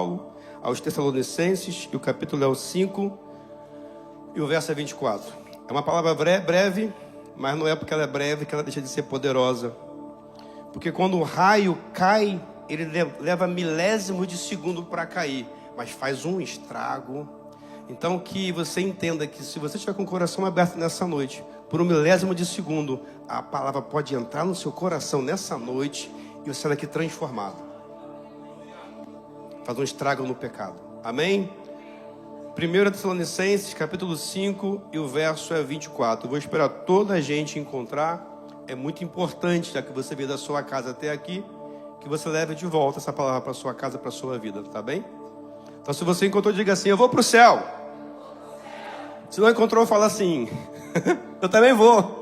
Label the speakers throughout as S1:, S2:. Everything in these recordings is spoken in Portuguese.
S1: Paulo aos Tessalonicenses, e o capítulo é o 5 e o verso é 24. É uma palavra breve, mas não é porque ela é breve que ela deixa de ser poderosa. Porque quando o raio cai, ele leva milésimos de segundo para cair, mas faz um estrago. Então que você entenda que se você estiver com o coração aberto nessa noite, por um milésimo de segundo, a palavra pode entrar no seu coração nessa noite e você será aqui transformado. Faz um estrago no pecado. Amém? 1 Tessalonicenses, capítulo 5 e o verso é 24. Eu vou esperar toda a gente encontrar. É muito importante, já que você veio da sua casa até aqui, que você leve de volta essa palavra para sua casa, para a sua vida, tá bem? Então se você encontrou, diga assim: eu vou para o céu. Se não encontrou, fala assim: eu também vou.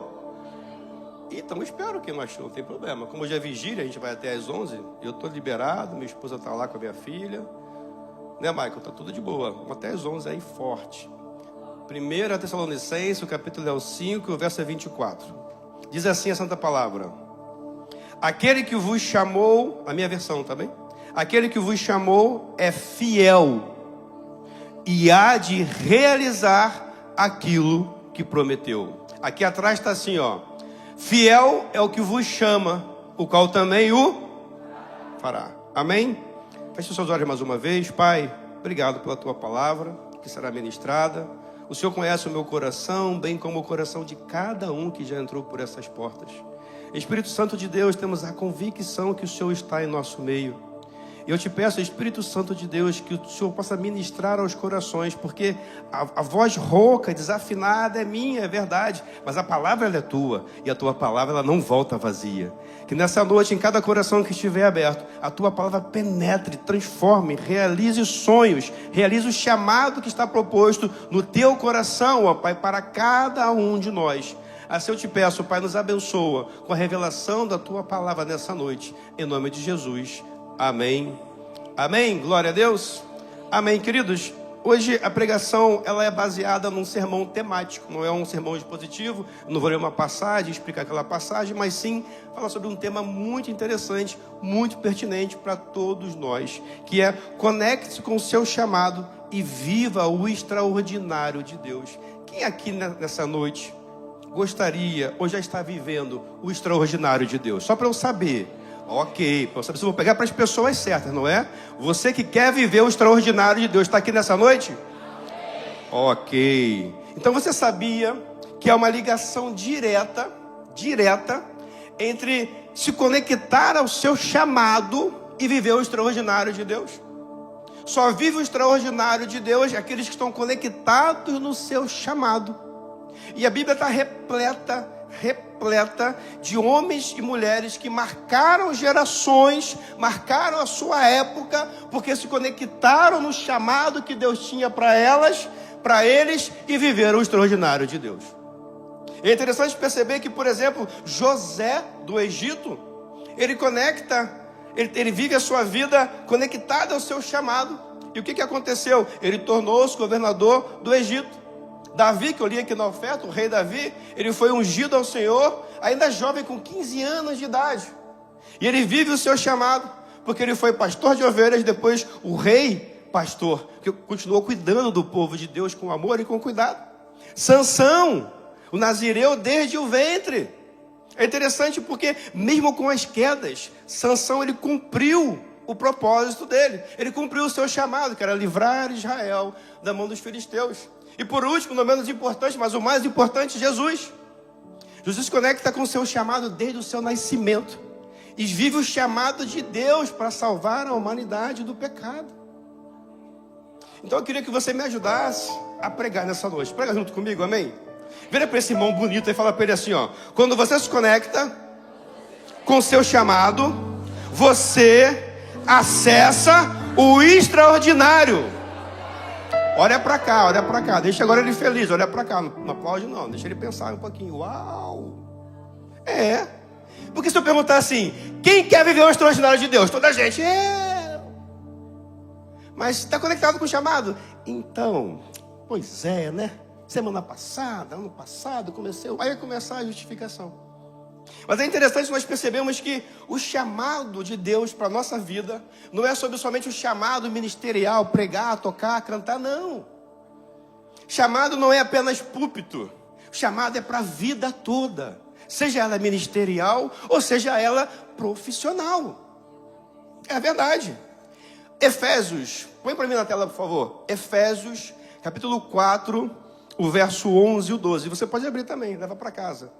S1: Então espero que não achou, não tem problema. Como hoje é vigília, a gente vai até às 11. Eu estou liberado, minha esposa está lá com a minha filha. Né, Michael? Está tudo de boa. Vamos até às 11 aí, forte. 1 Tessalonicenses, o capítulo é o 5, o verso é 24. Diz assim a santa palavra: aquele que vos chamou, a minha versão, tá bem? Aquele que vos chamou é fiel e há de realizar aquilo que prometeu. Aqui atrás está assim, ó: fiel é o que vos chama, o qual também o fará. Amém? Feche seus olhos mais uma vez. Pai, obrigado pela tua palavra que será ministrada. O Senhor conhece o meu coração, bem como o coração de cada um que já entrou por essas portas. Espírito Santo de Deus, temos a convicção que o Senhor está em nosso meio. E eu te peço, Espírito Santo de Deus, que o Senhor possa ministrar aos corações, porque a voz rouca, desafinada é minha, é verdade, mas a palavra ela é tua, e a tua palavra ela não volta vazia. Que nessa noite, em cada coração que estiver aberto, a tua palavra penetre, transforme, realize sonhos, realize o chamado que está proposto no teu coração, ó Pai, para cada um de nós. Assim eu te peço, Pai, nos abençoa com a revelação da tua palavra nessa noite, em nome de Jesus. Amém. Amém. Glória a Deus. Amém, queridos. Hoje a pregação ela é baseada num sermão temático. Não é um sermão expositivo. Eu não vou ler uma passagem, explicar aquela passagem, mas sim falar sobre um tema muito interessante, muito pertinente para todos nós, que é: conecte-se com o seu chamado e viva o extraordinário de Deus. Quem aqui nessa noite gostaria ou já está vivendo o extraordinário de Deus? Só para eu saber. Ok, para eu saber se eu vou pegar para as pessoas certas, não é? Você que quer viver o extraordinário de Deus, está aqui nessa noite? Ok. Então você sabia que há uma ligação direta entre se conectar ao seu chamado e viver o extraordinário de Deus? Só vive o extraordinário de Deus aqueles que estão conectados no seu chamado. E a Bíblia está repleta de homens e mulheres que marcaram gerações, marcaram a sua época, porque se conectaram no chamado que Deus tinha para eles, e viveram o extraordinário de Deus. É interessante perceber que, por exemplo, José do Egito, ele vive a sua vida conectada ao seu chamado. E o que aconteceu? Ele tornou-se governador do Egito. Davi, que eu li aqui na oferta, o rei Davi, ele foi ungido ao Senhor, ainda jovem, com 15 anos de idade. E ele vive o seu chamado, porque ele foi pastor de ovelhas, depois o rei pastor, que continuou cuidando do povo de Deus com amor e com cuidado. Sansão, o nazireu desde o ventre. É interessante porque, mesmo com as quedas, Sansão ele cumpriu o propósito dele. Ele cumpriu o seu chamado, que era livrar Israel da mão dos filisteus. E por último, não menos importante, mas o mais importante, Jesus. Jesus se conecta com o seu chamado desde o seu nascimento. E vive o chamado de Deus para salvar a humanidade do pecado. Então eu queria que você me ajudasse a pregar nessa noite. Prega junto comigo, amém? Vira para esse irmão bonito e fala para ele assim, ó: quando você se conecta com o seu chamado, você acessa o extraordinário. Olha para cá, deixa agora ele feliz, olha para cá, não aplaude não, deixa ele pensar um pouquinho. Uau! É, porque se eu perguntar assim, quem quer viver o extraordinário de Deus? Toda a gente, mas está conectado com o chamado? Então, pois é, né? Semana passada, ano passado, aí vai começar a justificação. Mas é interessante nós percebemos que o chamado de Deus para a nossa vida não é sobre somente o chamado ministerial, pregar, tocar, cantar, não. Chamado não é apenas púlpito, o chamado é para a vida toda, seja ela ministerial ou seja ela profissional. É a verdade. Efésios, põe para mim na tela, por favor. Efésios, capítulo 4, o verso 11 e o 12. Você pode abrir também, leva para casa.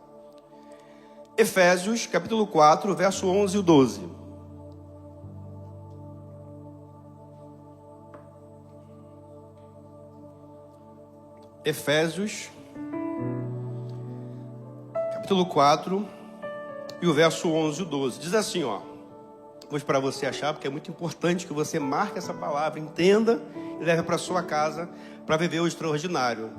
S1: Efésios, capítulo 4, verso 11 e o 12. Efésios, capítulo 4, e o verso 11 e o 12. Diz assim, ó. Vou para você achar, porque é muito importante que você marque essa palavra, entenda e leve para sua casa para viver o extraordinário.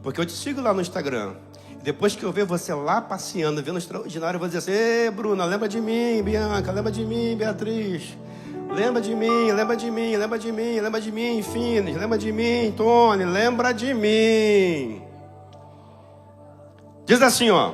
S1: Porque eu te sigo lá no Instagram. Depois que eu ver você lá passeando, vendo o extraordinário, eu vou dizer assim: ei, Bruna, lembra de mim, Bianca, lembra de mim, Beatriz. Lembra de mim, lembra de mim, lembra de mim, lembra de mim, Fines, lembra de mim, Tony, lembra de mim. Diz assim, ó.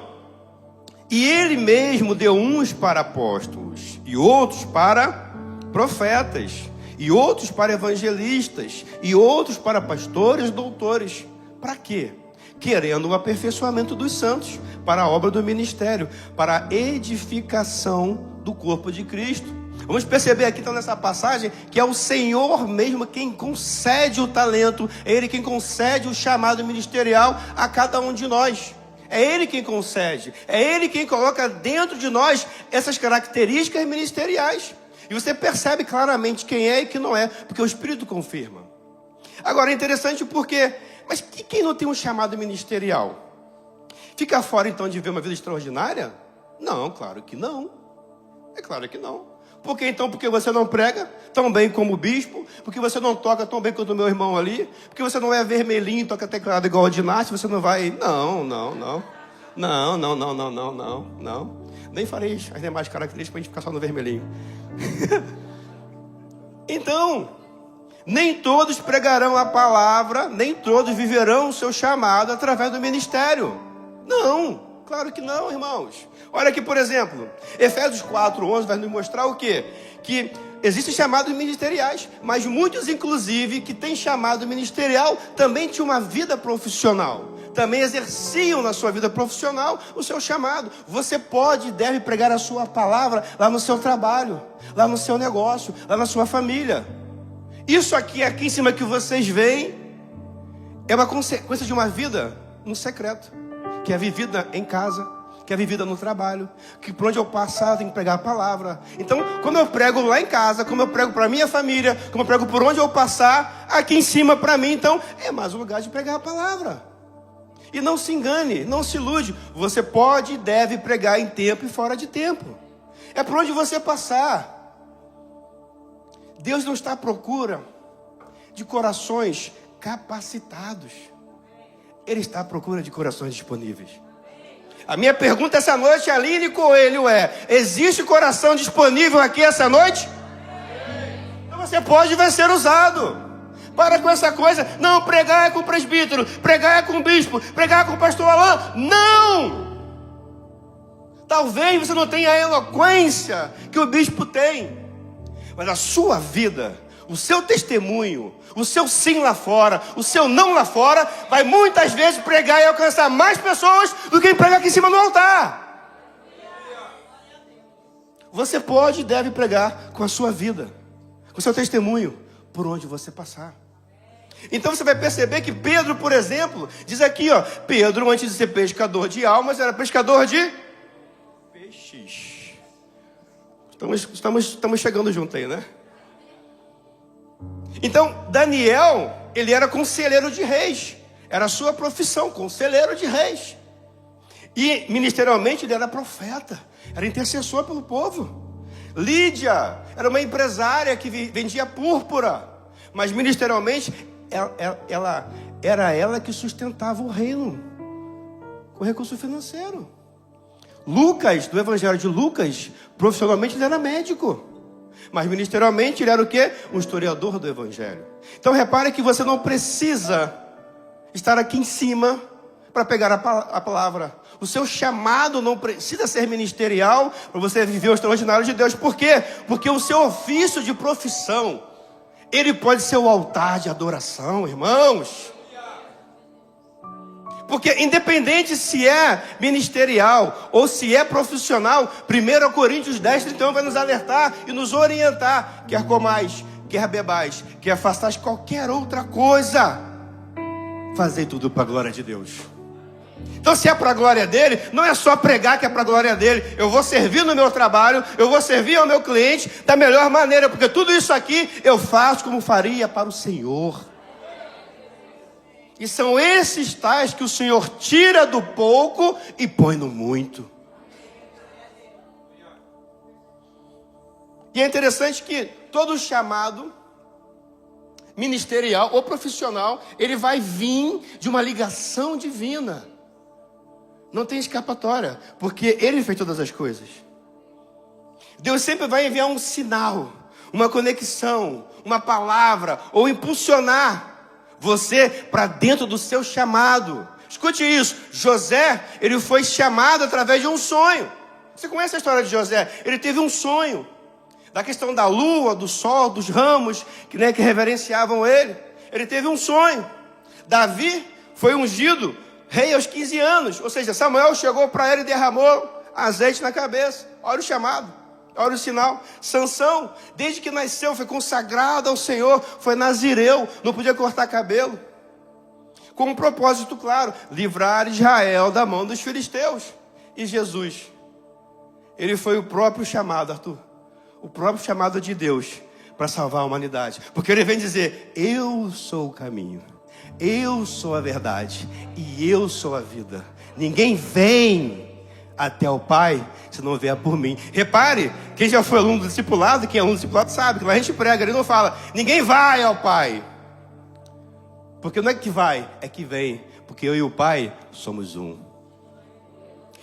S1: E ele mesmo deu uns para apóstolos, e outros para profetas, e outros para evangelistas, e outros para pastores e doutores. Para quê? Querendo o aperfeiçoamento dos santos, para a obra do ministério, para a edificação do corpo de Cristo. Vamos perceber aqui então nessa passagem que é o Senhor mesmo quem concede o talento, é Ele quem concede o chamado ministerial a cada um de nós. É Ele quem concede, é Ele quem coloca dentro de nós essas características ministeriais. E você percebe claramente quem é e quem não é, porque o Espírito confirma. Agora é interessante porque, mas quem não tem um chamado ministerial? Fica fora então de ver uma vida extraordinária? Não, claro que não. É claro que não. Por que então? Porque você não prega tão bem como o bispo, porque você não toca tão bem quanto o meu irmão ali, porque você não é vermelhinho e toca teclado igual o Dinassi, você não vai... Não. Nem farei as demais características para a gente ficar só no vermelhinho. Então, nem todos pregarão a palavra, nem todos viverão o seu chamado através do ministério. Não, claro que não, irmãos. Olha aqui, por exemplo, Efésios 4:11 vai nos mostrar o quê? Que existem chamados ministeriais, mas muitos, inclusive, que têm chamado ministerial, também tinham uma vida profissional. Também exerciam na sua vida profissional o seu chamado. Você pode e deve pregar a sua palavra lá no seu trabalho, lá no seu negócio, lá na sua família. Isso aqui em cima que vocês veem é uma consequência de uma vida no secreto, que é vivida em casa, que é vivida no trabalho, que por onde eu passar eu tenho que pregar a palavra. Então, como eu prego lá em casa, como eu prego para minha família, como eu prego por onde eu passar, aqui em cima para mim, então, é mais um lugar de pregar a palavra. E não se engane, não se ilude. Você pode e deve pregar em tempo e fora de tempo. É por onde você passar. Deus não está à procura de corações capacitados. Ele está à procura de corações disponíveis. A minha pergunta essa noite, Aline Coelho, existe coração disponível aqui essa noite? Então você pode e vai ser usado. Para com essa coisa, não, pregar é com o presbítero, pregar é com o bispo, pregar é com o pastor Alain. Não! Talvez você não tenha a eloquência que o bispo tem, mas a sua vida, o seu testemunho, o seu sim lá fora, o seu não lá fora, vai muitas vezes pregar e alcançar mais pessoas do que quem prega aqui em cima no altar. Você pode e deve pregar com a sua vida, com o seu testemunho, por onde você passar. Então você vai perceber que Pedro, por exemplo, diz aqui, ó, Pedro, antes de ser pescador de almas, era pescador de peixes. Estamos chegando junto aí, né? Então, Daniel, ele era conselheiro de reis. Era a sua profissão, conselheiro de reis. E, ministerialmente, ele era profeta. Era intercessor pelo povo. Lídia era uma empresária que vendia púrpura. Mas, ministerialmente, ela que sustentava o reino com recurso financeiro. Lucas, do Evangelho de Lucas, profissionalmente ele era médico. Mas ministerialmente ele era o quê? Um historiador do Evangelho. Então repare que você não precisa estar aqui em cima para pegar a palavra. O seu chamado não precisa ser ministerial para você viver o extraordinário de Deus. Por quê? Porque o seu ofício de profissão, ele pode ser o altar de adoração, irmãos. Porque independente se é ministerial ou se é profissional, 1 Coríntios 10:31 vai nos alertar e nos orientar. Quer comais, quer bebais, quer façais qualquer outra coisa, fazei tudo para a glória de Deus. Então, se é para a glória dele, não é só pregar que é para a glória dele. Eu vou servir no meu trabalho, eu vou servir ao meu cliente da melhor maneira, porque tudo isso aqui eu faço como faria para o Senhor. E são esses tais que o Senhor tira do pouco e põe no muito. E é interessante que todo chamado ministerial ou profissional, ele vai vir de uma ligação divina. Não tem escapatória, porque ele fez todas as coisas. Deus sempre vai enviar um sinal, uma conexão, uma palavra, ou impulsionar você para dentro do seu chamado. Escute isso, José, ele foi chamado através de um sonho. Você conhece a história de José? Ele teve um sonho, da questão da lua, do sol, dos ramos, que reverenciavam ele. Ele teve um sonho. Davi foi ungido rei aos 15 anos, ou seja, Samuel chegou para ele e derramou azeite na cabeça. Olha o chamado, olha o sinal. Sansão, desde que nasceu, foi consagrado ao Senhor, foi nazireu, não podia cortar cabelo, com um propósito claro: livrar Israel da mão dos filisteus. E Jesus, ele foi o próprio chamado, Arthur, o próprio chamado de Deus para salvar a humanidade, porque ele vem dizer: eu sou o caminho, eu sou a verdade e eu sou a vida. Ninguém vem até o Pai se não vier por mim. Repare, quem já foi aluno do discipulado, quem é aluno do discipulado sabe que lá a gente prega, ele não fala ninguém vai ao Pai, porque não é que vai, é que vem, porque eu e o Pai somos um.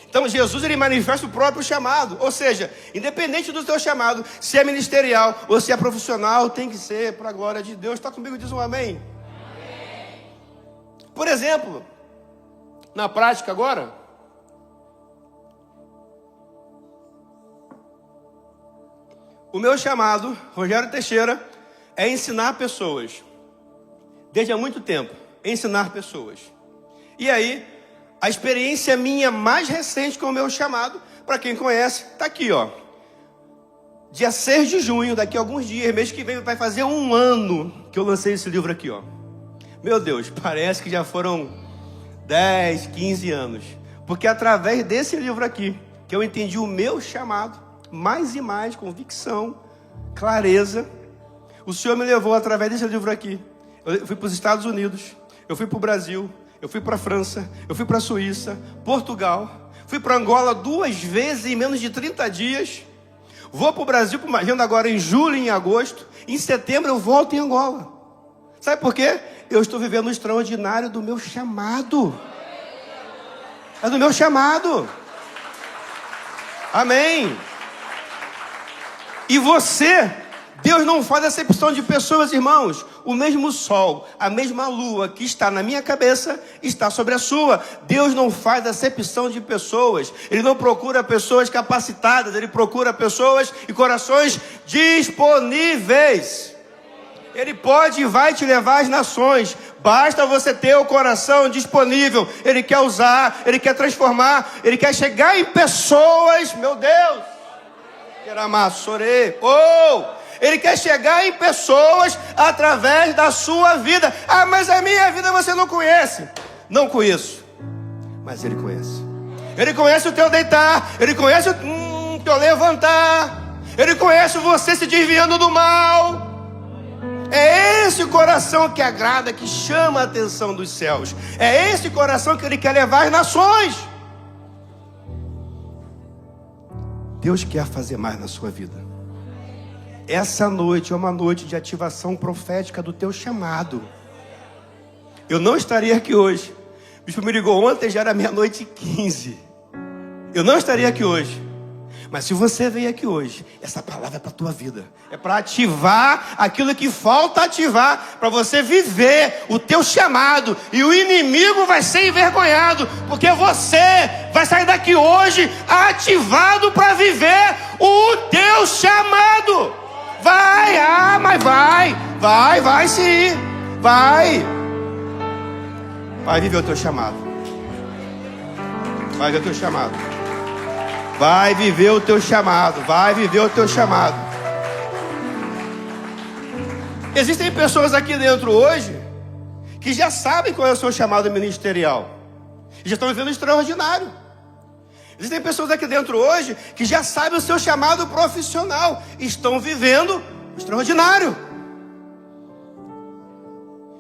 S1: Então Jesus, ele manifesta o próprio chamado, ou seja, independente do seu chamado, se é ministerial ou se é profissional, tem que ser para a glória de Deus. Está comigo? Diz um amém. Por exemplo, na prática agora, o meu chamado, Rogério Teixeira, é ensinar pessoas. Desde há muito tempo, ensinar pessoas. E aí, a experiência minha mais recente com o meu chamado, para quem conhece, está aqui, ó. Dia 6 de junho, daqui a alguns dias, mês que vem, vai fazer um ano que eu lancei esse livro aqui, ó. Meu Deus, parece que já foram 10, 15 anos. Porque através desse livro aqui, que eu entendi o meu chamado, mais e mais, convicção, clareza. O Senhor me levou através desse livro aqui. Eu fui para os Estados Unidos, eu fui para o Brasil, eu fui para a França, eu fui para a Suíça, Portugal, fui para Angola 2 vezes em menos de 30 dias. Vou para o Brasil para uma agenda agora em julho e em agosto. Em setembro eu volto em Angola. Sabe por quê? Eu estou vivendo o extraordinário do meu chamado. É do meu chamado. Amém. E você, Deus não faz acepção de pessoas, irmãos. O mesmo sol, a mesma lua que está na minha cabeça, está sobre a sua. Deus não faz acepção de pessoas. Ele não procura pessoas capacitadas, ele procura pessoas e corações disponíveis. Ele pode e vai te levar às nações. Basta você ter o coração disponível. Ele quer usar, ele quer transformar, ele quer chegar em pessoas, meu Deus. Ele quer chegar em pessoas através da sua vida. Ah, mas a minha vida você não conhece. Não conheço, mas ele conhece. Ele conhece o teu deitar, ele conhece o teu levantar, ele conhece você se desviando do mal. É esse coração que agrada, que chama a atenção dos céus. É esse coração que ele quer levar às nações. Deus quer fazer mais na sua vida. Essa noite é uma noite de ativação profética do teu chamado. Eu não estaria aqui hoje. O bispo me ligou ontem, já era 00:15. Eu não estaria aqui hoje. Mas se você veio aqui hoje, essa palavra é para a tua vida. É para ativar aquilo que falta ativar, para você viver o teu chamado. E o inimigo vai ser envergonhado, porque você vai sair daqui hoje ativado para viver o teu chamado. Vai, mas vai sim. Vai viver o teu chamado. Vai viver o teu chamado. Vai viver o teu chamado. Vai viver o teu chamado. Existem pessoas aqui dentro hoje que já sabem qual é o seu chamado ministerial e já estão vivendo o extraordinário. Existem pessoas aqui dentro hoje que já sabem o seu chamado profissional e estão vivendo o extraordinário.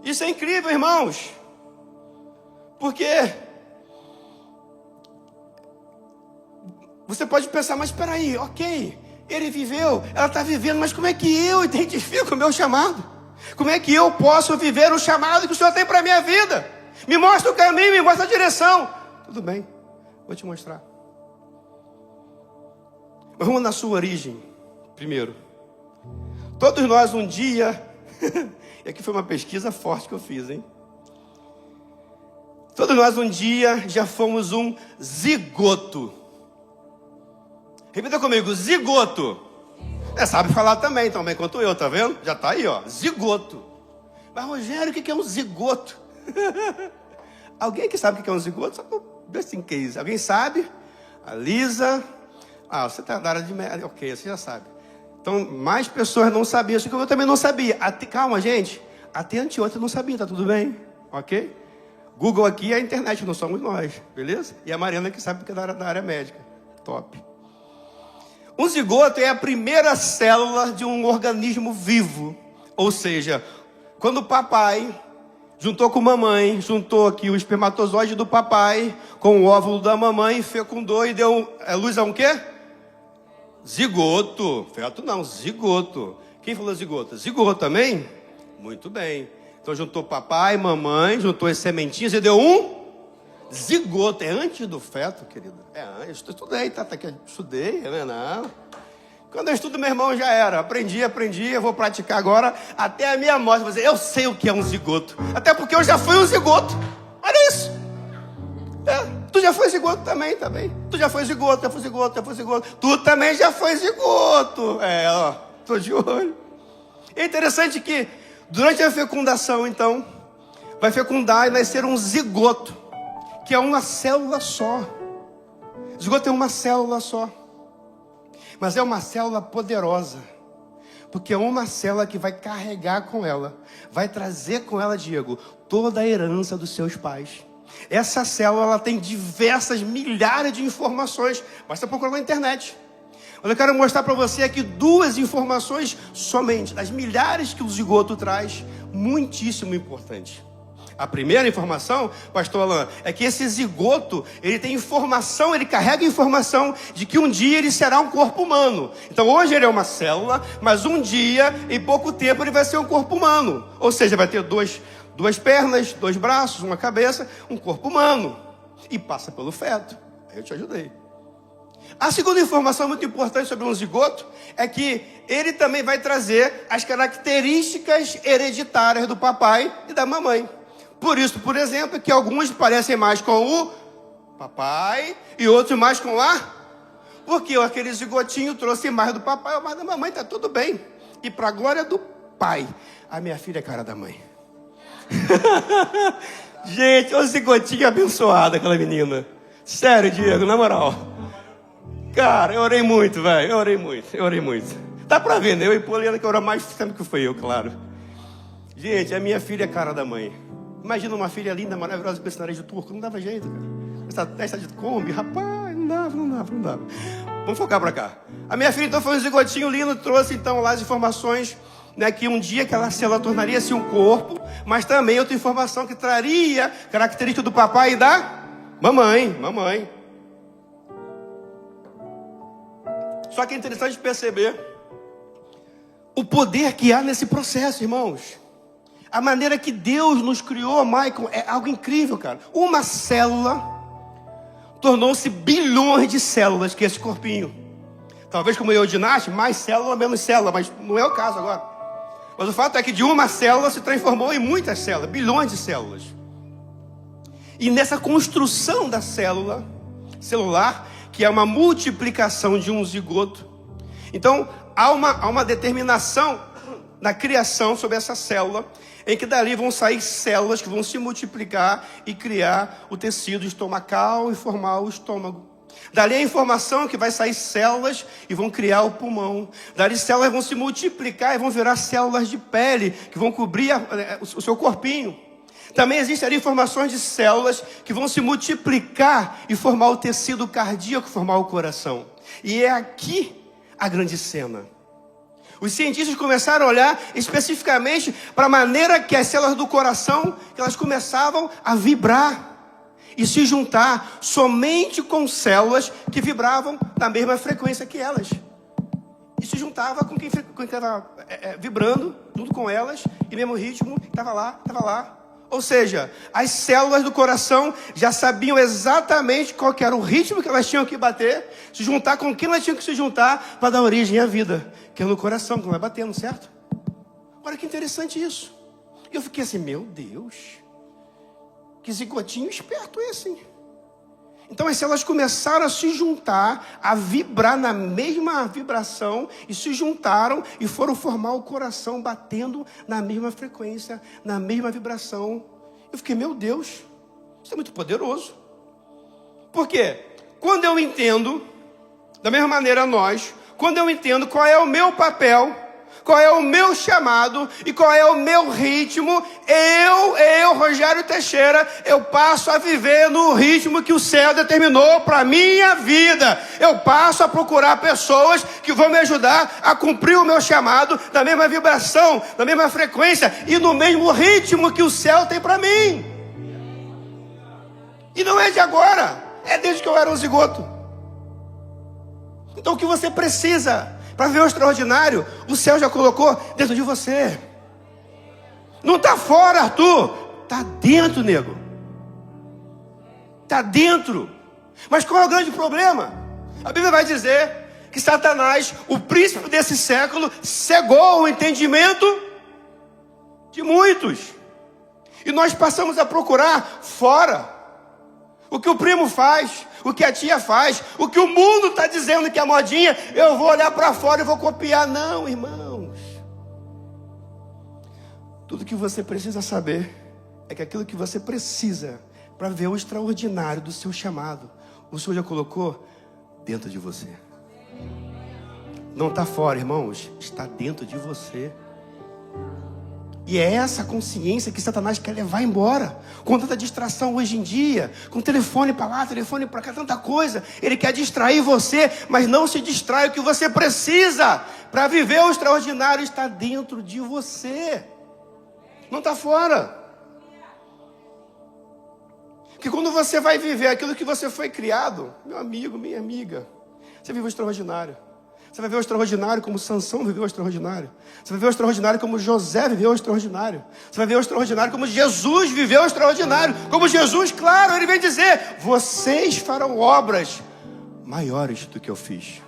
S1: Isso é incrível, irmãos. Porque você pode pensar, mas espera aí, ok, ele viveu, ela está vivendo, mas como é que eu identifico o meu chamado? Como é que eu posso viver o chamado que o Senhor tem para a minha vida? Me mostra o caminho, me mostra a direção. Tudo bem, vou te mostrar. Mas vamos na sua origem, primeiro. Todos nós um dia, e aqui foi uma pesquisa forte que eu fiz, hein? Todos nós um dia já fomos um zigoto. Repita comigo, zigoto. Sabe falar também, tão bem quanto eu, tá vendo? Já tá aí, ó, zigoto. Mas Rogério, o que é um zigoto? Alguém que sabe o que é um zigoto? Só best in case. Alguém sabe? A Lisa. Você tá na área de média. Ok, você já sabe. Então, mais pessoas não sabiam isso que eu também não sabia. Calma, gente. Até anteontem eu não sabia, tá tudo bem? Ok? Google aqui é a internet, não somos nós, beleza? E a Mariana que sabe porque é da área médica. Top. Um zigoto é a primeira célula de um organismo vivo. Ou seja, quando o papai juntou com a mamãe, juntou aqui o espermatozoide do papai com o óvulo da mamãe, fecundou e deu luz a um quê? Zigoto. Feto não, zigoto. Quem falou zigoto? Zigoto também? Muito bem. Então juntou papai, mamãe, juntou as sementinhas e deu um zigoto. É antes do feto, querida. Eu estudei, tá? Estudei, né? Não. Quando eu estudo, meu irmão, já era. Aprendi, eu vou praticar agora até a minha morte. Vou dizer, eu sei o que é um zigoto. Até porque eu já fui um zigoto. Olha isso. Tu já foi zigoto também. Tu já foi zigoto. Tu também já foi zigoto. Tô de olho. É interessante que durante a fecundação, então, vai fecundar e nascer um zigoto, que é uma célula só. Zigoto é uma célula só. Mas é uma célula poderosa, porque é uma célula que vai carregar com ela, vai trazer com ela, Diego, toda a herança dos seus pais. Essa célula, ela tem diversas milhares de informações. Basta procurar na internet. Mas eu quero mostrar para você aqui 2 informações somente, das milhares que o zigoto traz, muitíssimo importante. A primeira informação, pastor Alain, é que esse zigoto, ele tem informação, ele carrega informação de que um dia ele será um corpo humano. Então hoje ele é uma célula, mas um dia, em pouco tempo, ele vai ser um corpo humano. Ou seja, vai ter duas pernas, 2 braços, uma cabeça, um corpo humano. E passa pelo feto. Aí eu te ajudei. A segunda informação muito importante sobre um zigoto é que ele também vai trazer as características hereditárias do papai e da mamãe. Por isso, por exemplo, que alguns parecem mais com o papai e outros mais com porque aquele zigotinho trouxe mais do papai ou mais da mamãe, tá tudo bem. E para a glória do pai, a minha filha é cara da mãe. Gente, o zigotinho abençoado, aquela menina. Sério, Diego, na moral. Cara, eu orei muito, velho. Eu orei muito. Dá pra ver, né? Eu e Poliana que orou mais tempo que foi eu, claro. Gente, a minha filha é cara da mãe. Imagina uma filha linda, maravilhosa, com esse nariz de turco. Não dava jeito, cara. Essa testa de Kombi, rapaz, não dava. Vamos focar pra cá. A minha filha, então, foi um zigotinho lindo. Trouxe, então, lá as informações, né, que um dia aquela célula tornaria-se um corpo. Mas também outra informação que traria característica do papai e da mamãe. Só que é interessante perceber o poder que há nesse processo, irmãos. A maneira que Deus nos criou, Michael, é algo incrível, cara. Uma célula tornou-se bilhões de células, que é esse corpinho. Talvez como eu de Nath, mais célula, menos célula, mas não é o caso agora. Mas o fato é que de uma célula se transformou em muitas células, bilhões de células. E nessa construção da célula celular, que é uma multiplicação de um zigoto, então há uma determinação na criação sobre essa célula, em que dali vão sair células que vão se multiplicar e criar o tecido estomacal e formar o estômago. Dali a informação que vai sair células e vão criar o pulmão. Dali células vão se multiplicar e vão virar células de pele, que vão cobrir o seu corpinho. Também existem ali informações de células que vão se multiplicar e formar o tecido cardíaco, formar o coração. E é aqui a grande cena. Os cientistas começaram a olhar especificamente para a maneira que as células do coração, que elas começavam a vibrar e se juntar somente com células que vibravam na mesma frequência que elas. E se juntava com quem estava vibrando junto com elas, e mesmo ritmo, estava lá. Ou seja, as células do coração já sabiam exatamente qual que era o ritmo que elas tinham que bater, se juntar com quem elas tinham que se juntar para dar origem à vida, que é no coração, que vai batendo, certo? Olha que interessante isso. E eu fiquei assim, meu Deus, que zigotinho esperto esse, hein? Então as células começaram a se juntar, a vibrar na mesma vibração, e se juntaram e foram formar o coração batendo na mesma frequência, na mesma vibração. Eu fiquei, meu Deus, isso é muito poderoso. Por quê? Quando eu entendo, da mesma maneira quando eu entendo qual é o meu papel, qual é o meu chamado e qual é o meu ritmo, eu, Rogério Teixeira, eu passo a viver no ritmo que o céu determinou para a minha vida. Eu passo a procurar pessoas que vão me ajudar a cumprir o meu chamado na mesma vibração, na mesma frequência e no mesmo ritmo que o céu tem para mim. E não é de agora, é desde que eu era um zigoto. Então o que você precisa para ver o extraordinário, o céu já colocou dentro de você. Não está fora, Arthur. Está dentro, nego. Está dentro. Mas qual é o grande problema? A Bíblia vai dizer que Satanás, o príncipe desse século, cegou o entendimento de muitos. E nós passamos a procurar fora o que o primo faz, o que a tia faz, o que o mundo está dizendo que é modinha, eu vou olhar para fora e vou copiar. Não, irmãos. Tudo que você precisa saber é que aquilo que você precisa para ver o extraordinário do seu chamado, o Senhor já colocou dentro de você. Não está fora, irmãos, está dentro de você. E é essa consciência que Satanás quer levar embora. Com tanta distração hoje em dia, com telefone para lá, telefone para cá, tanta coisa. Ele quer distrair você, mas não se distrai. O que você precisa para viver o extraordinário está dentro de você. Não está fora. Porque quando você vai viver aquilo que você foi criado, meu amigo, minha amiga, você vive o extraordinário. Você vai ver o extraordinário como Sansão viveu o extraordinário. Você vai ver o extraordinário como José viveu o extraordinário. Você vai ver o extraordinário como Jesus viveu o extraordinário. Como Jesus, claro, ele vem dizer: vocês farão obras maiores do que eu fiz.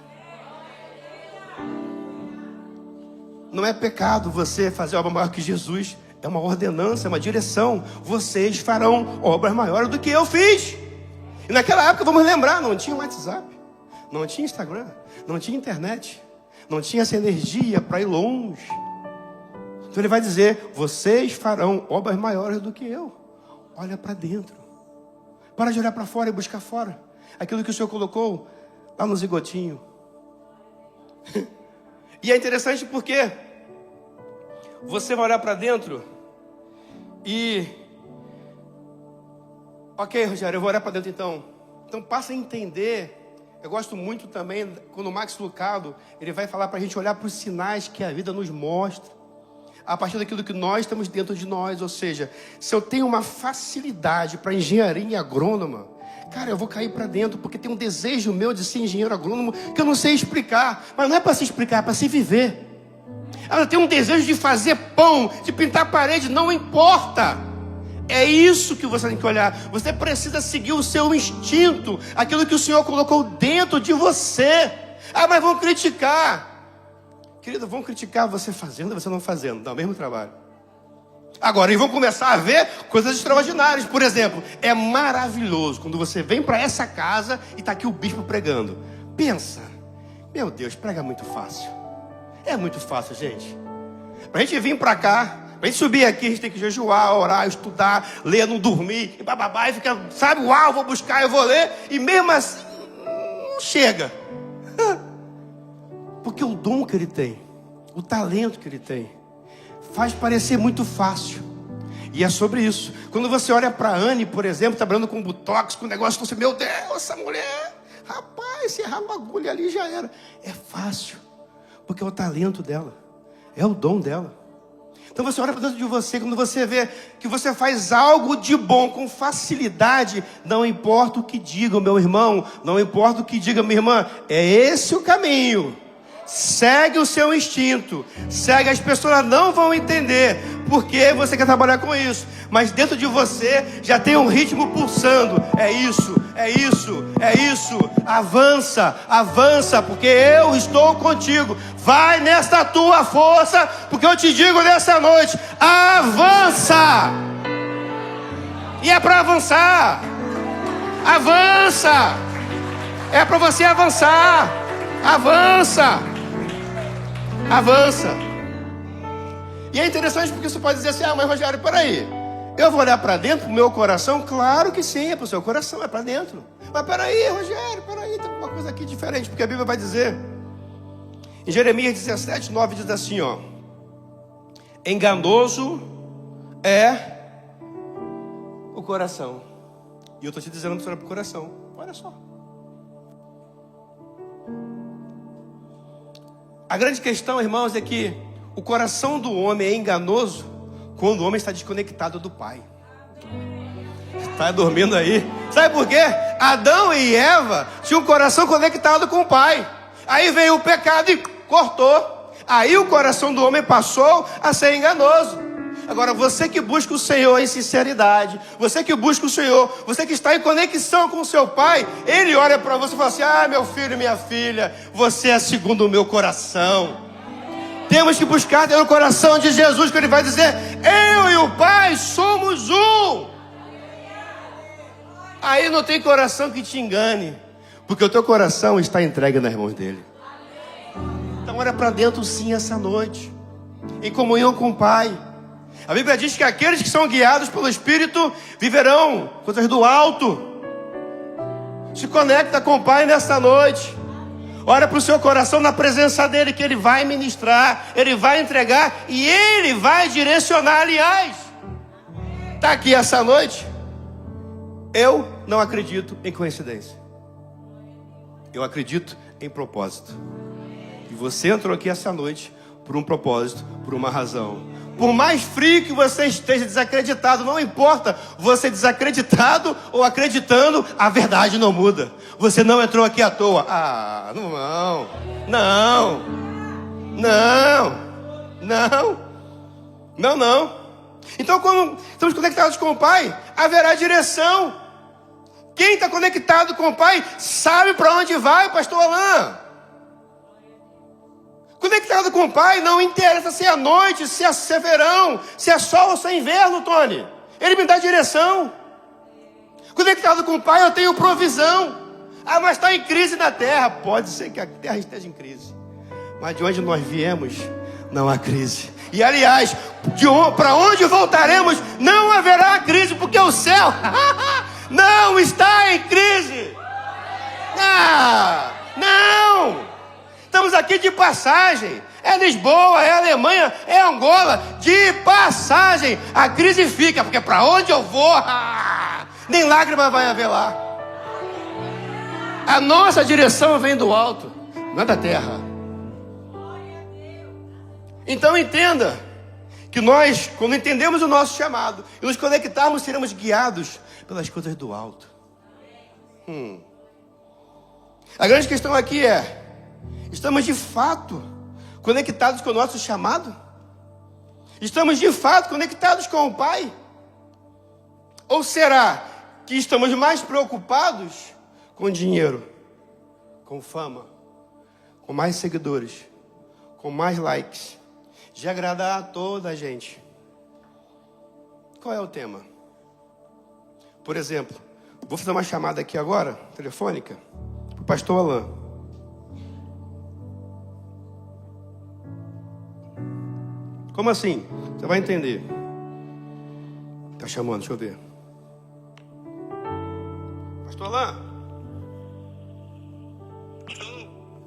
S1: Não é pecado você fazer obra maior que Jesus. É uma ordenança, é uma direção. Vocês farão obras maiores do que eu fiz. E naquela época, vamos lembrar, não tinha WhatsApp, não tinha Instagram, não tinha internet, não tinha essa energia para ir longe. Então ele vai dizer: vocês farão obras maiores do que eu. Olha para dentro. Para de olhar para fora e buscar fora aquilo que o Senhor colocou lá no zigotinho. E é interessante porque você vai olhar para dentro e... Ok, Rogério, eu vou olhar para dentro então. Então passa a entender. Eu gosto muito também, quando o Max Lucado, ele vai falar para a gente olhar para os sinais que a vida nos mostra, a partir daquilo que nós temos dentro de nós. Ou seja, se eu tenho uma facilidade para engenharia agrônoma, cara, eu vou cair para dentro, porque tem um desejo meu de ser engenheiro agrônomo que eu não sei explicar. Mas não é para se explicar, é para se viver. Ela tem um desejo de fazer pão, de pintar parede, não importa. É isso que você tem que olhar. Você precisa seguir o seu instinto, aquilo que o Senhor colocou dentro de você. Ah, mas vão criticar. Querido, vão criticar você fazendo e você não fazendo. Dá o mesmo trabalho. Agora, e vão começar a ver coisas extraordinárias. Por exemplo, é maravilhoso quando você vem para essa casa e está aqui o bispo pregando. Pensa, meu Deus, prega muito fácil. É muito fácil, gente. Para a gente vir para cá, para a gente subir aqui, a gente tem que jejuar, orar, estudar, ler, não dormir, e bababá, e fica, sabe, uau, vou buscar, eu vou ler, e mesmo assim, não chega. Porque o dom que ele tem, o talento que ele tem, faz parecer muito fácil. E é sobre isso. Quando você olha para a Anne, por exemplo, trabalhando com botox, com negócio, você, meu Deus, essa mulher, rapaz, se errar uma agulha ali já era. É fácil, porque é o talento dela, é o dom dela. Então você olha para dentro de você, quando você vê que você faz algo de bom com facilidade, não importa o que diga, meu irmão, não importa o que diga, minha irmã, é esse o caminho. Segue o seu instinto, segue, as pessoas não vão entender porque você quer trabalhar com isso, mas dentro de você já tem um ritmo pulsando. É isso, é isso, é isso. Avança, avança, porque eu estou contigo. Vai nesta tua força, porque eu te digo nessa noite, avança. E é para avançar. Avança. É para você avançar. Avança. Avança. E é interessante porque você pode dizer assim, ah, mas Rogério, peraí, eu vou olhar para dentro do meu coração? Claro que sim, é para o seu coração, é para dentro. Mas peraí, Rogério, peraí, tem uma coisa aqui diferente, porque a Bíblia vai dizer, em Jeremias 17, 9, diz assim, ó, enganoso é o coração. E eu estou te dizendo sobre o coração, olha só. A grande questão, irmãos, é que o coração do homem é enganoso quando o homem está desconectado do Pai. Está dormindo aí? Sabe por quê? Adão e Eva tinham um coração conectado com o Pai. Aí veio o pecado e cortou. Aí o coração do homem passou a ser enganoso. Agora, você que busca o Senhor em sinceridade, você que busca o Senhor, você que está em conexão com o seu Pai, Ele olha para você e fala assim, ah, meu filho, minha filha, você é segundo o meu coração. Temos que buscar ter o coração de Jesus, que Ele vai dizer, eu e o Pai somos um. Aí não tem coração que te engane, porque o teu coração está entregue nas mãos dEle. Então olha para dentro sim essa noite, em comunhão com o Pai. A Bíblia diz que aqueles que são guiados pelo Espírito viverão coisas do alto. Se conecta com o Pai nessa noite. Olha para o seu coração na presença dEle, que Ele vai ministrar, Ele vai entregar e Ele vai direcionar. Aliás, está aqui essa noite. Eu não acredito em coincidência. Eu acredito em propósito. E você entrou aqui essa noite por um propósito, por uma razão. Por mais frio que você esteja desacreditado, não importa, você desacreditado ou acreditando, a verdade não muda. Você não entrou aqui à toa. Ah, não. Então, quando estamos conectados com o Pai, haverá direção. Quem está conectado com o Pai sabe para onde vai, pastor Alain. Conectado com o Pai, não interessa se é noite, se é verão, se é sol ou se é inverno, Tony. Ele me dá direção. Conectado com o Pai, eu tenho provisão. Ah, mas está em crise na terra. Pode ser que a terra esteja em crise, mas de onde nós viemos, não há crise. E aliás, para onde voltaremos, não haverá crise, porque o céu não está em crise. Não. Estamos aqui de passagem. É Lisboa, é Alemanha, é Angola. De passagem. A crise fica, porque para onde eu vou, nem lágrima vai haver lá. A nossa direção vem do alto, não é da terra. Então entenda que nós, quando entendemos o nosso chamado e nos conectarmos, seremos guiados pelas coisas do alto. A grande questão aqui é: estamos de fato conectados com o nosso chamado? Estamos de fato conectados com o Pai? Ou será que estamos mais preocupados com dinheiro, com fama, com mais seguidores, com mais likes, de agradar a toda a gente. Qual é o tema? Por exemplo, vou fazer uma chamada aqui agora, telefônica, para o pastor Alain. Como assim? Você vai entender. Tá chamando, deixa eu ver. Pastor Alain?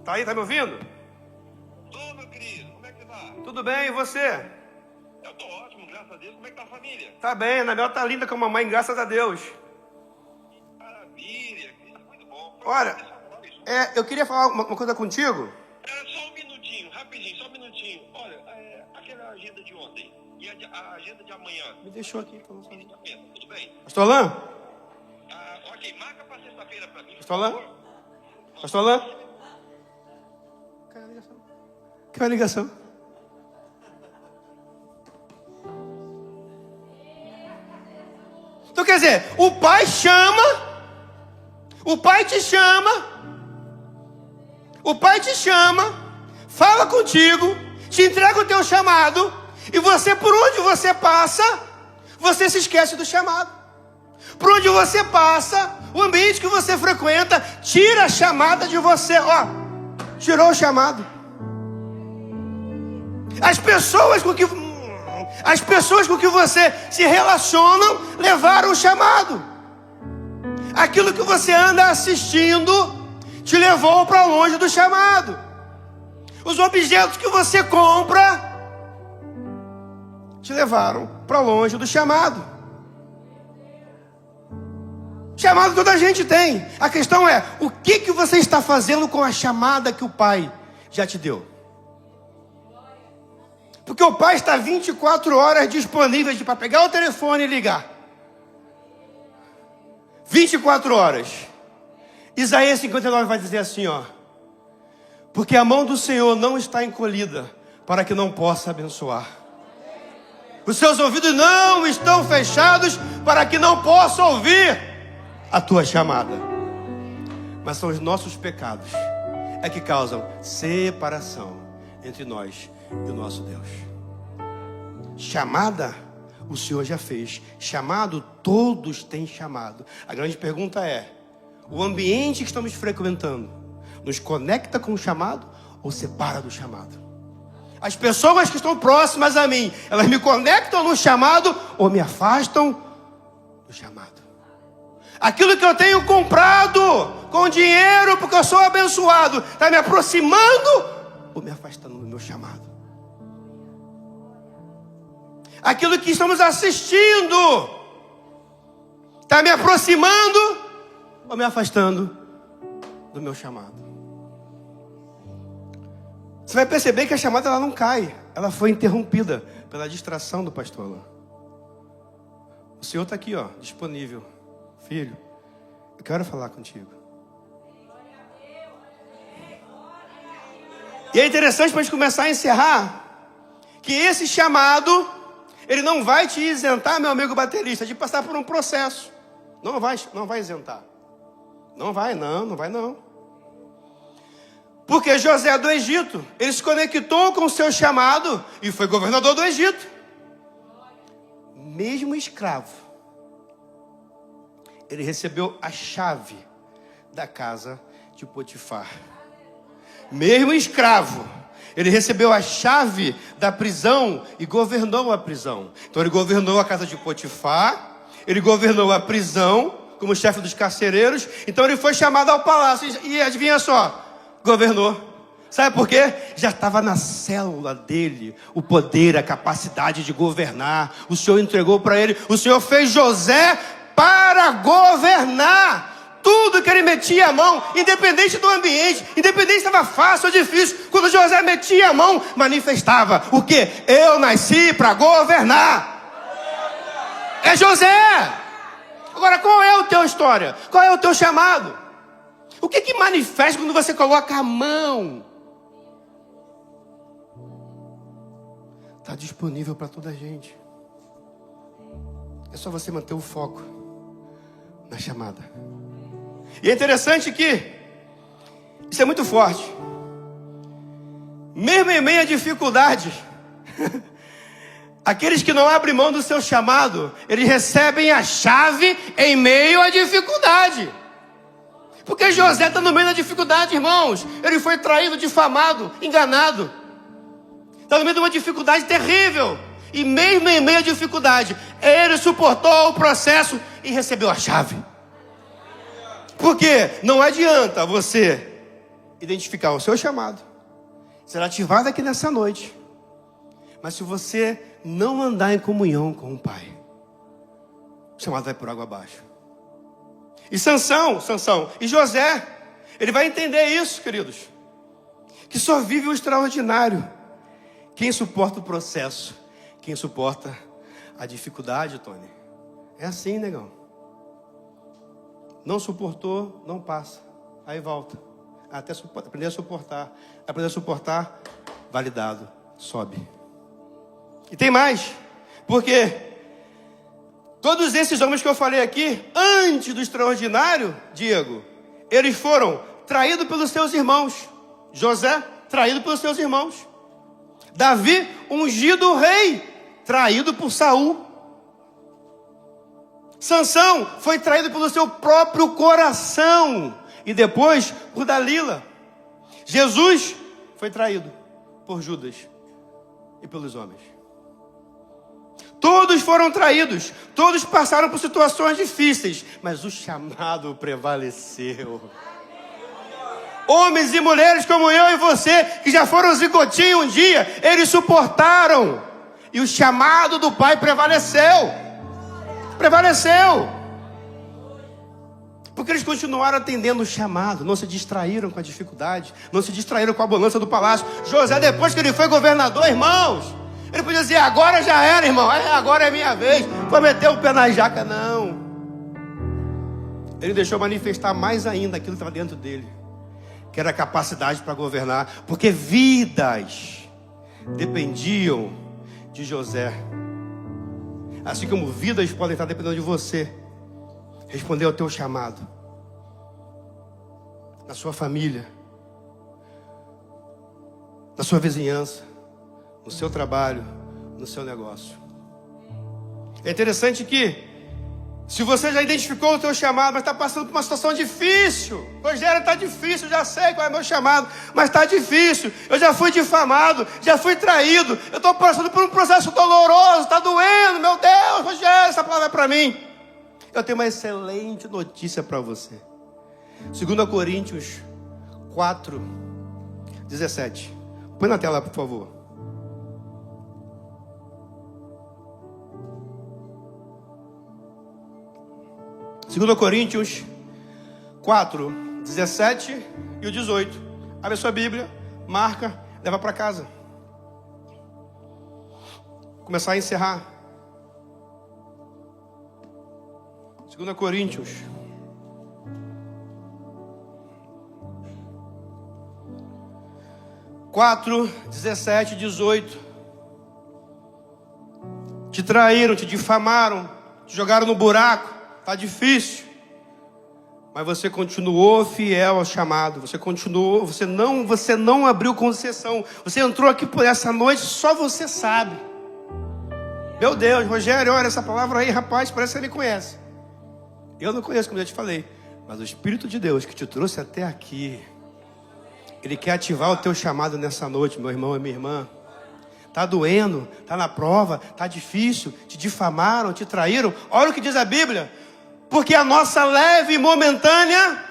S1: Tá aí, tá me ouvindo?
S2: Tô, meu querido, como é que você tá?
S1: Tudo bem, e você?
S2: Eu tô ótimo, graças a Deus. Como é que tá a família?
S1: Tá bem, a Anabel tá linda com a mamãe, graças a Deus.
S2: Maravilha, muito bom.
S1: Olha, eu queria falar uma coisa contigo.
S2: Só um minutinho, rapidinho, só um minutinho. Olha, aquela agenda de ontem e a agenda de amanhã.
S1: Me deixou aqui.
S2: Tudo bem?
S1: Pastor Alain?
S2: Ok, marca pra sexta-feira pra mim.
S1: Pastor Alain? Pastor Alain? Quer a ligação? Então quer dizer, o pai chama, o pai te chama, fala contigo, te entrega o teu chamado, e você, por onde você passa, você se esquece do chamado. Por onde você passa, o ambiente que você frequenta, tira a chamada de você, tirou o chamado. As pessoas com que você se relaciona levaram o chamado. Aquilo que você anda assistindo te levou para longe do chamado. Os objetos que você compra te levaram para longe do chamado. Chamado toda a gente tem. A questão é, o que você está fazendo com a chamada que o Pai já te deu? Porque o Pai está 24 horas disponível para pegar o telefone e ligar. 24 horas. Isaías 59 vai dizer assim, porque a mão do Senhor não está encolhida para que não possa abençoar. Os seus ouvidos não estão fechados para que não possa ouvir a tua chamada. Mas são os nossos pecados que causam separação entre nós e o nosso Deus. Chamada, o Senhor já fez. Chamado, todos têm chamado. A grande pergunta é, o ambiente que estamos frequentando nos conecta com o chamado ou separa do chamado? As pessoas que estão próximas a mim, elas me conectam no chamado ou me afastam do chamado? Aquilo que eu tenho comprado com dinheiro, porque eu sou abençoado, está me aproximando ou me afastando do meu chamado? Aquilo que estamos assistindo está me aproximando ou me afastando do meu chamado? Você vai perceber que a chamada ela não cai, ela foi interrompida pela distração do pastor Alain. O Senhor está aqui, disponível. Filho, eu quero falar contigo. E é interessante para a gente começar a encerrar que esse chamado, ele não vai te isentar, meu amigo baterista, de passar por um processo. Não vai isentar. Não vai não. Porque José do Egito, ele se conectou com o seu chamado e foi governador do Egito. Mesmo escravo, ele recebeu a chave da casa de Potifar. Mesmo escravo, ele recebeu a chave da prisão e governou a prisão. Então ele governou a casa de Potifar, ele governou a prisão como chefe dos carcereiros. Então ele foi chamado ao palácio e adivinha só, governou. Sabe por quê? Já estava na célula dele o poder, a capacidade de governar. O Senhor entregou para ele, o Senhor fez José para governar. Tudo que ele metia a mão, independente do ambiente, independente se estava fácil ou difícil, quando José metia a mão, manifestava o quê? Eu nasci para governar. É José. Agora, qual é a tua história? Qual é o teu chamado? O que manifesta quando você coloca a mão? Está disponível para toda a gente. É só você manter o foco na chamada. E é interessante que isso é muito forte. mesmo em meio à dificuldade, aqueles que não abrem mão do seu chamado, eles recebem a chave em meio à dificuldade. Porque José está no meio da dificuldade, irmãos. Ele foi traído, difamado, enganado. Está no meio de uma dificuldade terrível. E mesmo em meio à dificuldade, ele suportou o processo e recebeu a chave. Porque não adianta você identificar o seu chamado, será ativado aqui nessa noite, mas se você não andar em comunhão com o Pai, o chamado vai por água abaixo. E Sansão e José, ele vai entender isso, queridos, que só vive o extraordinário quem suporta o processo, quem suporta a dificuldade, Tony. É assim, negão. Não suportou, não passa, aí volta, até aprender a suportar. Aprender a suportar, validado, sobe. E tem mais, porque todos esses homens que eu falei aqui, antes do extraordinário, Diego, eles foram traídos pelos seus irmãos. José, traído pelos seus irmãos. Davi, ungido rei, traído por Saul. Sansão foi traído pelo seu próprio coração e depois por Dalila. Jesus foi traído por Judas e pelos homens. Todos foram traídos, todos passaram por situações difíceis, mas o chamado prevaleceu. Homens e mulheres como eu e você, que já foram zigotinho um dia, eles suportaram, e o chamado do Pai prevaleceu. Porque eles continuaram atendendo o chamado, não se distraíram com a dificuldade, não se distraíram com a bonança do palácio. José, depois que ele foi governador, irmãos, ele podia dizer, agora já era, irmão, agora é minha vez, vou meter o pé na jaca. Não. Ele deixou manifestar mais ainda aquilo que estava dentro dele, que era a capacidade para governar, porque vidas dependiam de José. Assim como vidas podem estar dependendo de você, responder ao teu chamado, na sua família, na sua vizinhança, no seu trabalho, no seu negócio. É interessante que, se você já identificou o teu chamado, mas está passando por uma situação difícil, Rogério, está difícil, já sei qual é o meu chamado, mas está difícil, eu já fui difamado, já fui traído, eu estou passando por um processo doloroso, está doendo, meu Deus, Rogério, essa palavra é para mim. Eu tenho uma excelente notícia para você. 2 Coríntios 4, 17. Põe na tela, por favor. Segundo Coríntios 4, 17 e o 18. Abre a sua Bíblia, marca, leva para casa. Começar a encerrar. 2 Coríntios 4, 17 e 18. Te traíram, te difamaram, te jogaram no buraco. Está difícil, mas você continuou fiel ao chamado. Você continuou, você não abriu concessão. Você entrou aqui por essa noite, só você sabe. Meu Deus, Rogério, olha essa palavra aí, rapaz, parece que ele conhece. Eu não conheço, como eu já te falei, mas o Espírito de Deus que te trouxe até aqui, Ele quer ativar o teu chamado nessa noite, meu irmão e minha irmã. Está doendo, está na prova, está difícil, te difamaram, te traíram. Olha o que diz a Bíblia. Porque a nossa leve e momentânea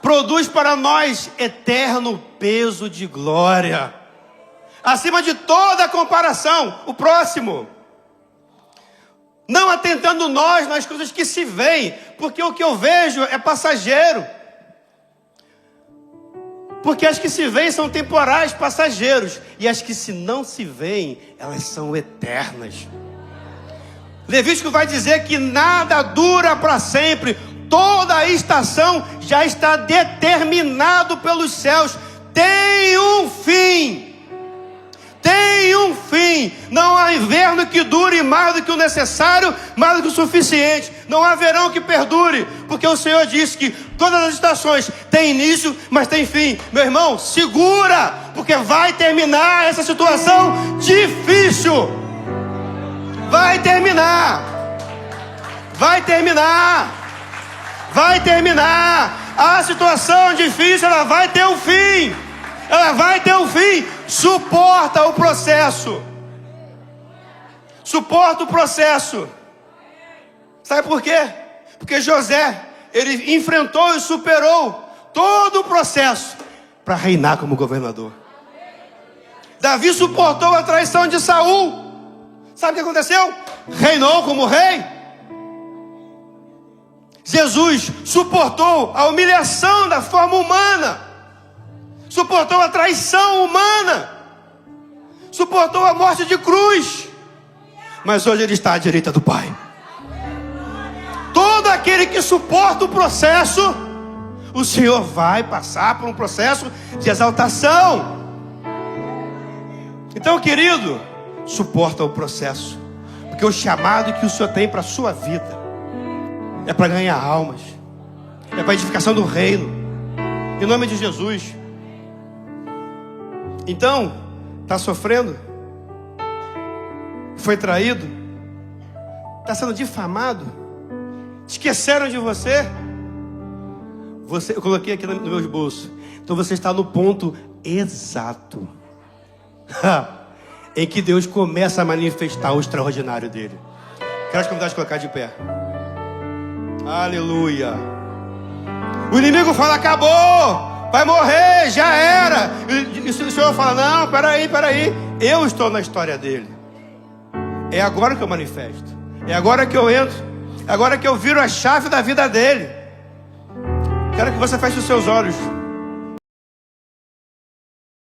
S1: produz para nós eterno peso de glória, acima de toda comparação. O próximo. Não atentando nós nas coisas que se veem, porque o que eu vejo é passageiro. Porque as que se veem são temporais, passageiros, e as que não se veem, elas são eternas. Levítico vai dizer que nada dura para sempre. Toda a estação já está determinado pelos céus. Tem um fim. Tem tem um fim. Não há inverno que dure mais do que o necessário, mais do que o suficiente. Não há verão que perdure, porque o Senhor disse que todas as estações têm início, mas têm fim. Meu irmão, segura, porque vai terminar essa situação difícil. Vai terminar. Vai terminar. Vai terminar. A situação difícil, ela vai ter um fim. Ela vai ter um fim. Suporta o processo. Suporta o processo. Sabe por quê? Porque José, ele enfrentou e superou todo o processo para reinar como governador. Davi suportou a traição de Saul. Sabe o que aconteceu? Reinou como rei. Jesus suportou a humilhação da forma humana. Suportou a traição humana. Suportou a morte de cruz. Mas hoje ele está à direita do Pai. Todo aquele que suporta o processo, o Senhor vai passar por um processo de exaltação. Então, querido, suporta o processo, porque o chamado que o Senhor tem para a sua vida é para ganhar almas, é para a edificação do reino, em nome de Jesus. Então, está sofrendo? Foi traído? Está sendo difamado? Esqueceram de você? Eu coloquei aqui no meu bolso. Então você está no ponto exato em que Deus começa a manifestar o extraordinário dele. Quero te convidar a te colocar de pé. Aleluia. O inimigo fala: acabou, vai morrer, já era. E o Senhor fala: não, peraí. Eu estou na história dele. É agora que eu manifesto. É agora que eu entro. É agora que eu viro a chave da vida dele. Quero que você feche os seus olhos.